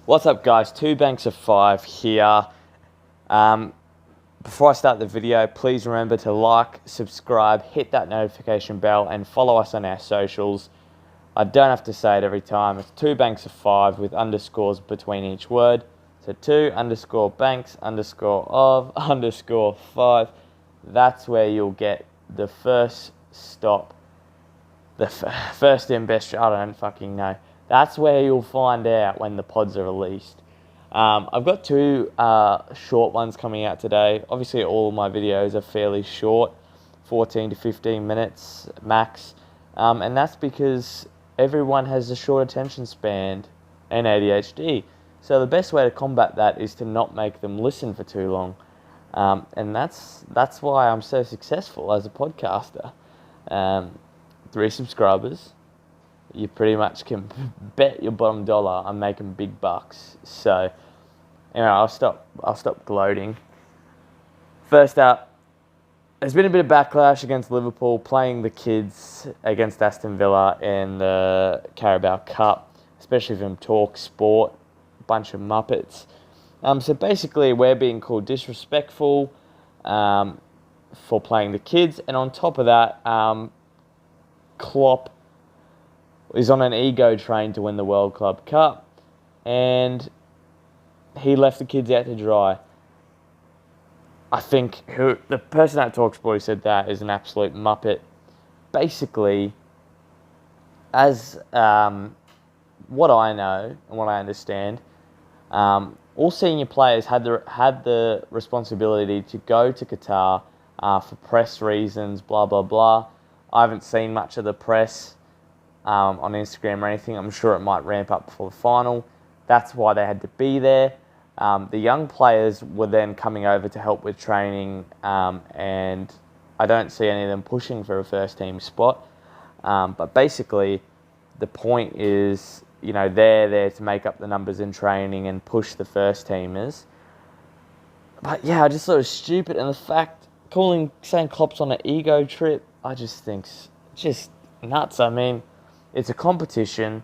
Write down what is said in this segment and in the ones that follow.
What's up, guys? 2 banks of 5 here. Before I start the video, please remember to like, subscribe, hit that notification bell, and follow us on our socials. I don't have to say it every time. It's 2 banks of 5 with underscores between each word. So 2_banks_of_5. That's where you'll get the first stop. The first in best, I don't fucking know. That's where you'll find out when the pods are released. I've got 2 short ones coming out today. Obviously, all of my videos are fairly short, 14 to 15 minutes max. And that's because everyone has a short attention span and ADHD. So the best way to combat that is to not make them listen for too long. And that's why I'm so successful as a podcaster. 3 subscribers. You pretty much can bet your bottom dollar I'm making big bucks. So, anyway, I'll stop gloating. First up, there's been a bit of backlash against Liverpool playing the kids against Aston Villa in the Carabao Cup, especially from Talk Sport, a bunch of muppets. So basically, we're being called disrespectful for playing the kids, and on top of that, Klopp is on an ego train to win the World Club Cup, and he left the kids out to dry. I think the person at TalkSport who said that is an absolute muppet. Basically, as what I know and what I understand, all senior players had the responsibility to go to Qatar for press reasons, blah, blah, blah. I haven't seen much of the press on Instagram or anything. I'm sure it might ramp up before the final. That's why they had to be there. The young players were then coming over to help with training, and I don't see any of them pushing for a first team spot. But basically, the point is, they're there to make up the numbers in training and push the first teamers. But yeah, I just thought it was stupid, and the fact saying Klopp's on an ego trip, I just think just nuts. I mean, it's a competition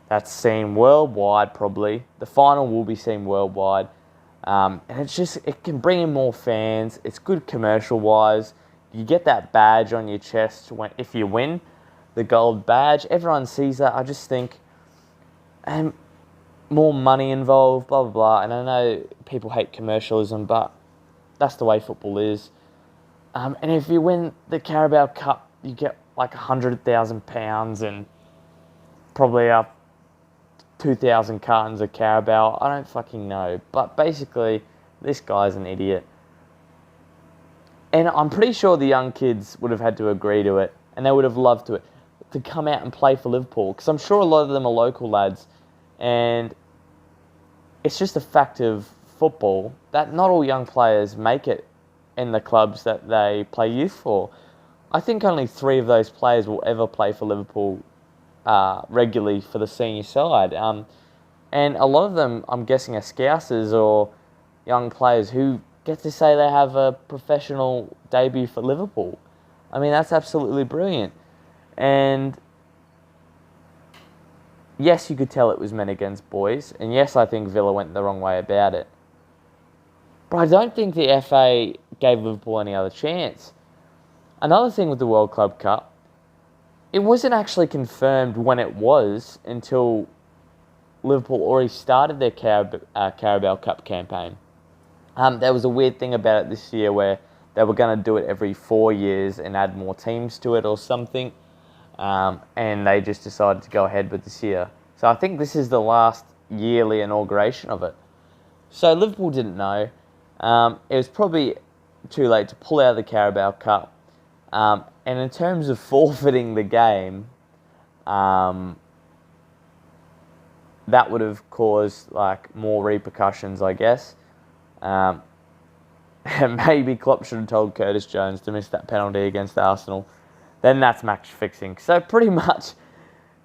that's seen worldwide, probably. The final will be seen worldwide. And it can bring in more fans. It's good commercial-wise. You get that badge on your chest if you win, the gold badge. Everyone sees that. I just think, more money involved, blah, blah, blah. And I know people hate commercialism, but that's the way football is. And if you win the Carabao Cup, you get like £100,000 and probably 2,000 cartons of Carabao. I don't fucking know. But basically, this guy's an idiot. And I'm pretty sure the young kids would have had to agree to it, and they would have loved to come out and play for Liverpool, because I'm sure a lot of them are local lads, and it's just a fact of football that not all young players make it in the clubs that they play youth for. I think only 3 of those players will ever play for Liverpool regularly for the senior side. And a lot of them, I'm guessing, are Scousers or young players who get to say they have a professional debut for Liverpool. I mean, that's absolutely brilliant. And yes, you could tell it was men against boys. And yes, I think Villa went the wrong way about it. But I don't think the FA gave Liverpool any other chance. Another thing with the World Club Cup, it wasn't actually confirmed when it was until Liverpool already started their Carabao Cup campaign. There was a weird thing about it this year where they were going to do it every 4 years and add more teams to it or something. And they just decided to go ahead with this year. So I think this is the last yearly inauguration of it. So Liverpool didn't know. It was probably too late to pull out of the Carabao Cup. And in terms of forfeiting the game, that would have caused more repercussions, I guess. And maybe Klopp should have told Curtis Jones to miss that penalty against Arsenal. Then that's match fixing. So pretty much,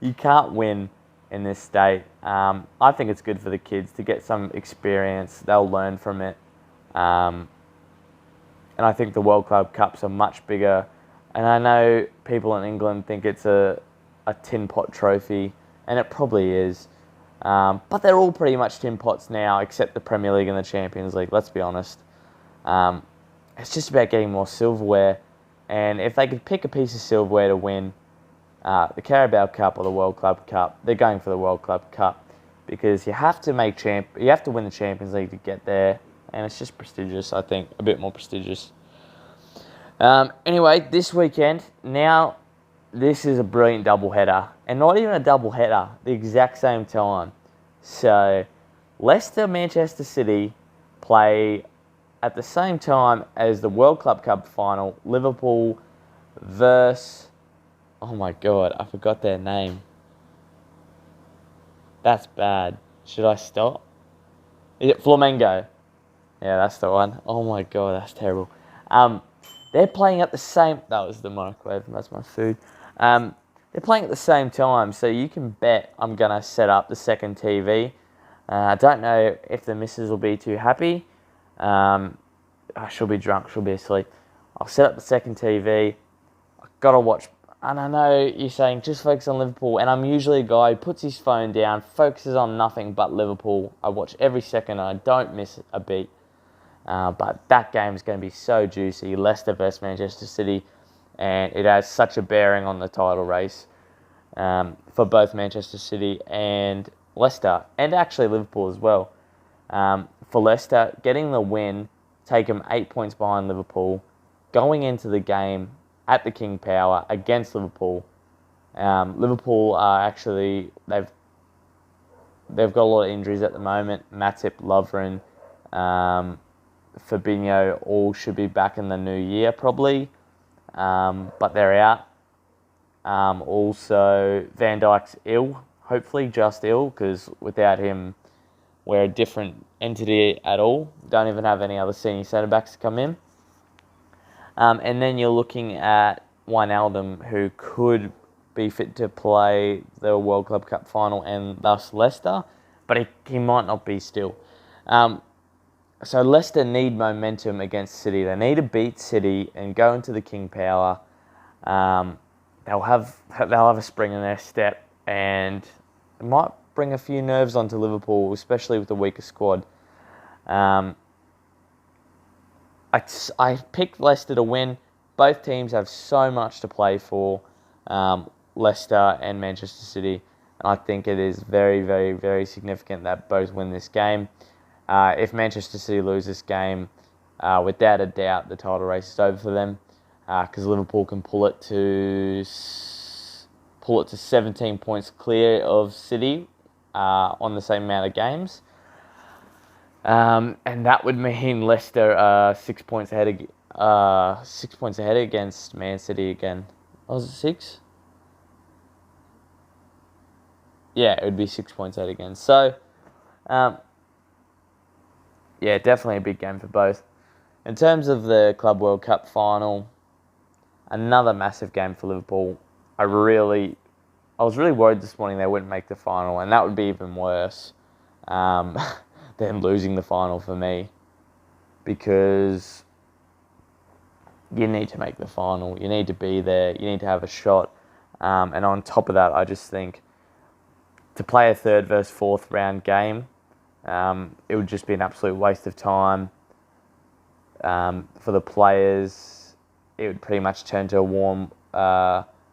you can't win in this state. I think it's good for the kids to get some experience. They'll learn from it. And I think the World Club Cups are much bigger. And I know people in England think it's a tin pot trophy, and it probably is. But they're all pretty much tin pots now, except the Premier League and the Champions League, let's be honest. It's just about getting more silverware. And if they could pick a piece of silverware to win the Carabao Cup or the World Club Cup, they're going for the World Club Cup because you have to win the Champions League to get there, and it's just prestigious. I think a bit more prestigious. Anyway, this weekend now, this is a brilliant doubleheader, and not even a doubleheader, the exact same time. So, Leicester, Manchester City play at the same time as the World Club Cup final, Liverpool versus... Oh my God, I forgot their name. That's bad. Should I stop? Is it Flamengo? Yeah, that's the one. Oh my God, that's terrible. They're playing at the same... That was the microwave, that's my food. They're playing at the same time, so you can bet I'm going to set up the second TV. I don't know if the missus will be too happy. She'll be drunk, she'll be asleep. I'll set up the second TV. I've got to watch... And I know you're saying just focus on Liverpool, and I'm usually a guy who puts his phone down, focuses on nothing but Liverpool. I watch every second, and I don't miss a beat. But that game is going to be so juicy. Leicester versus Manchester City, and it has such a bearing on the title race for both Manchester City and Leicester, and actually Liverpool as well. For Leicester, getting the win, take them 8 points behind Liverpool, going into the game at the King Power against Liverpool. Liverpool are actually, they've got a lot of injuries at the moment. Matip, Lovren, Fabinho all should be back in the new year probably, but they're out. Also, Van Dijk's ill, hopefully just ill, because without him, we're a different entity at all. Don't even have any other senior centre-backs to come in. And then you're looking at Wijnaldum, who could be fit to play the World Club Cup final and thus Leicester, but he might not be still. So Leicester need momentum against City. They need to beat City and go into the King Power. They'll have a spring in their step, and it might bring a few nerves onto Liverpool, especially with the weaker squad. I picked Leicester to win. Both teams have so much to play for, Leicester and Manchester City. And I think it is very, very, very significant that both win this game. If Manchester City lose this game, without a doubt, the title race is over for them, because Liverpool can pull it to 17 points clear of City on the same amount of games. And that would mean Leicester 6 points ahead. 6 points ahead against Man City again. Was it 6? Yeah, it would be 6 points ahead again. So, yeah, definitely a big game for both. In terms of the Club World Cup final, another massive game for Liverpool. I was really worried this morning they wouldn't make the final, and that would be even worse than losing the final for me, because you need to make the final. You need to be there. You need to have a shot. And on top of that, I just think to play a third versus fourth round game, it would just be an absolute waste of time. For the players, it would pretty much turn to a warm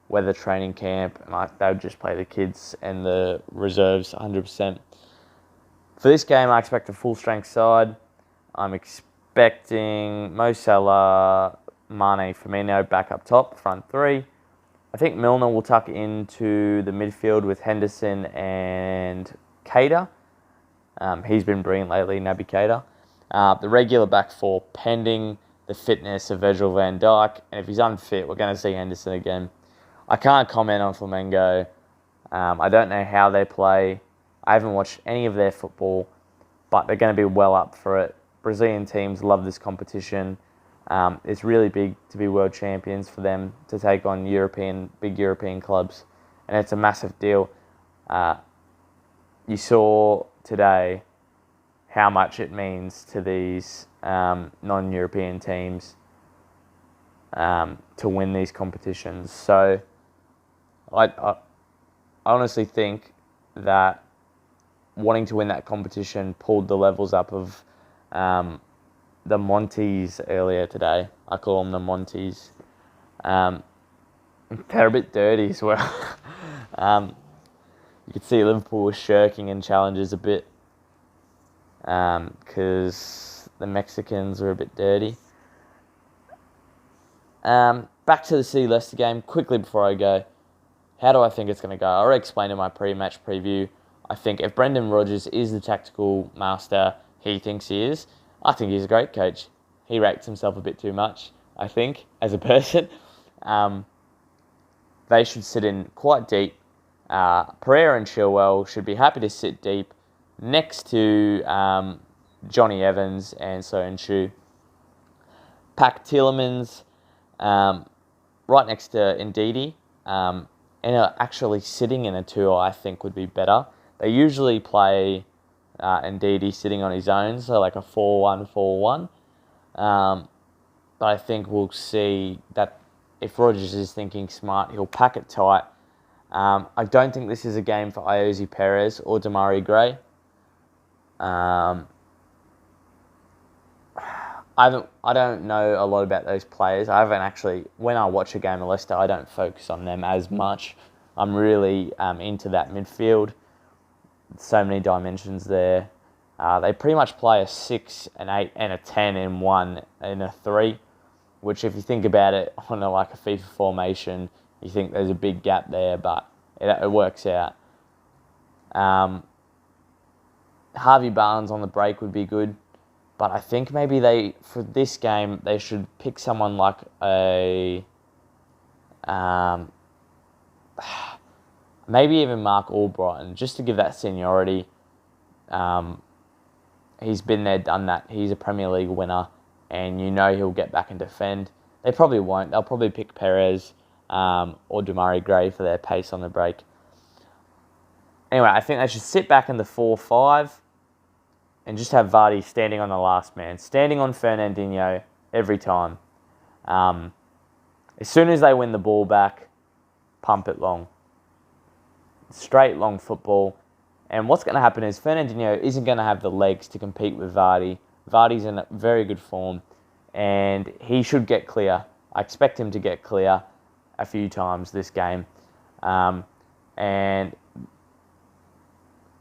weather training camp, and they would just play the kids and the reserves 100%. For this game, I expect a full-strength side. I'm expecting Mo Salah, Mane, Firmino back up top, front three. I think Milner will tuck into the midfield with Henderson and Keita. He's been brilliant lately, Naby Keita. The regular back four, pending the fitness of Virgil van Dijk. And if he's unfit, we're going to see Henderson again. I can't comment on Flamengo. I don't know how they play. I haven't watched any of their football, but they're going to be well up for it. Brazilian teams love this competition. It's really big to be world champions for them to take on big European clubs, and it's a massive deal. You saw today how much it means to these non-European teams to win these competitions. So I honestly think that wanting to win that competition pulled the levels up of the Monties earlier today. I call them the Monties. They're a bit dirty as well. You could see Liverpool was shirking in challenges a bit because the Mexicans were a bit dirty. Back to the City Leicester game, quickly before I go. How do I think it's going to go? I already explained in my pre-match preview. I think if Brendan Rodgers is the tactical master he thinks he is, I think he's a great coach. He rates himself a bit too much, I think, as a person. They should sit in quite deep. Pereira and Chilwell should be happy to sit deep next to Johnny Evans and Soyuncu. Pack Tielemans right next to Ndidi. And actually sitting in a two, I think, would be better. They usually play Ndidi sitting on his own, so like a 4-1-4-1. But I think we'll see that if Rodgers is thinking smart, he'll pack it tight. I don't think this is a game for Iosi Perez or Demarai Gray. I don't know a lot about those players. I haven't actually, when I watch a game of Leicester, I don't focus on them as much. I'm really into that midfield. So many dimensions there. They pretty much play a 6, an 8, and a 10 in one in a 3, which if you think about it on a FIFA formation, you think there's a big gap there, but it works out. Harvey Barnes on the break would be good. But I think maybe for this game, they should pick someone like maybe even Mark Albrighton, just to give that seniority. He's been there, done that. He's a Premier League winner, and you know he'll get back and defend. They probably won't. They'll probably pick Perez or Demarai Gray for their pace on the break. Anyway, I think they should sit back in the 4-5 and just have Vardy standing on the last man, standing on Fernandinho every time. As soon as they win the ball back, pump it long. Straight long football. And what's going to happen is Fernandinho isn't going to have the legs to compete with Vardy. Vardy's in very good form, and he should get clear. I expect him to get clear a few times this game. And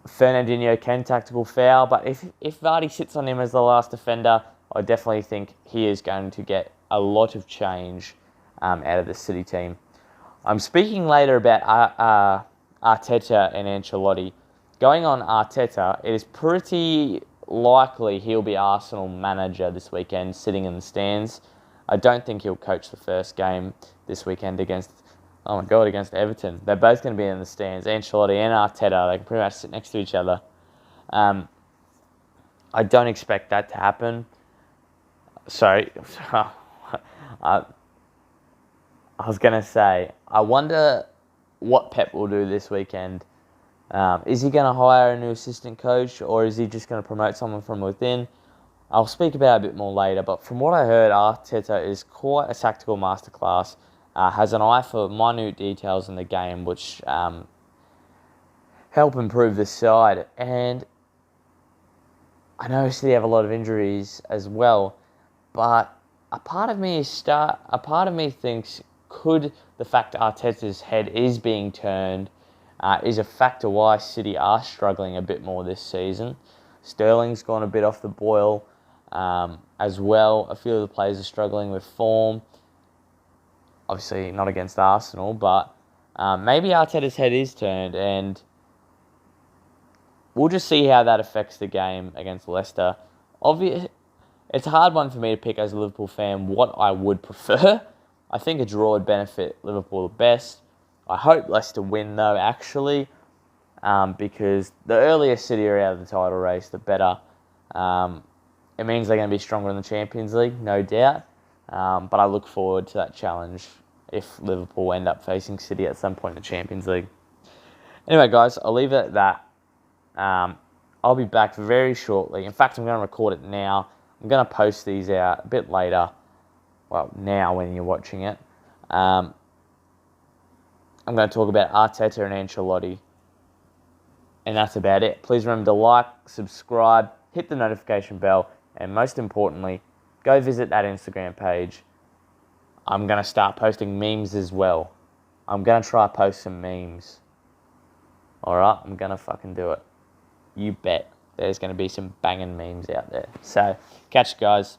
Fernandinho can tactical foul, but if Vardy sits on him as the last defender, I definitely think he is going to get a lot of change out of the City team. I'm speaking later about Arteta and Ancelotti. Going on Arteta, it is pretty likely he'll be Arsenal manager this weekend, sitting in the stands. I don't think he'll coach the first game this weekend against Everton. They're both going to be in the stands. Ancelotti and Arteta, they can pretty much sit next to each other. I don't expect that to happen. So, I was going to say, I wonder what Pep will do this weekend. Is he going to hire a new assistant coach, or is he just going to promote someone from within? I'll speak about it a bit more later, but from what I heard, Arteta is quite a tactical masterclass. Has an eye for minute details in the game, which help improve the side. And I know City have a lot of injuries as well, but a part of me thinks, could the fact Arteta's head is being turned is a factor why City are struggling a bit more this season. Sterling's gone a bit off the boil as well. A few of the players are struggling with form. Obviously not against Arsenal, but maybe Arteta's head is turned, and we'll just see how that affects the game against Leicester. It's a hard one for me to pick as a Liverpool fan what I would prefer. I think a draw would benefit Liverpool the best. I hope Leicester win, though, actually, because the earlier City are out of the title race, the better. It means they're going to be stronger in the Champions League, no doubt. But I look forward to that challenge if Liverpool end up facing City at some point in the Champions League. Anyway, guys, I'll leave it at that. I'll be back very shortly. In fact, I'm going to record it now. I'm going to post these out a bit later. Well, now when you're watching it. I'm going to talk about Arteta and Ancelotti. And that's about it. Please remember to like, subscribe, hit the notification bell, and most importantly, go visit that Instagram page. I'm going to start posting memes as well. I'm going to try to post some memes. Alright, I'm going to fucking do it. You bet. There's going to be some banging memes out there. So, catch you guys.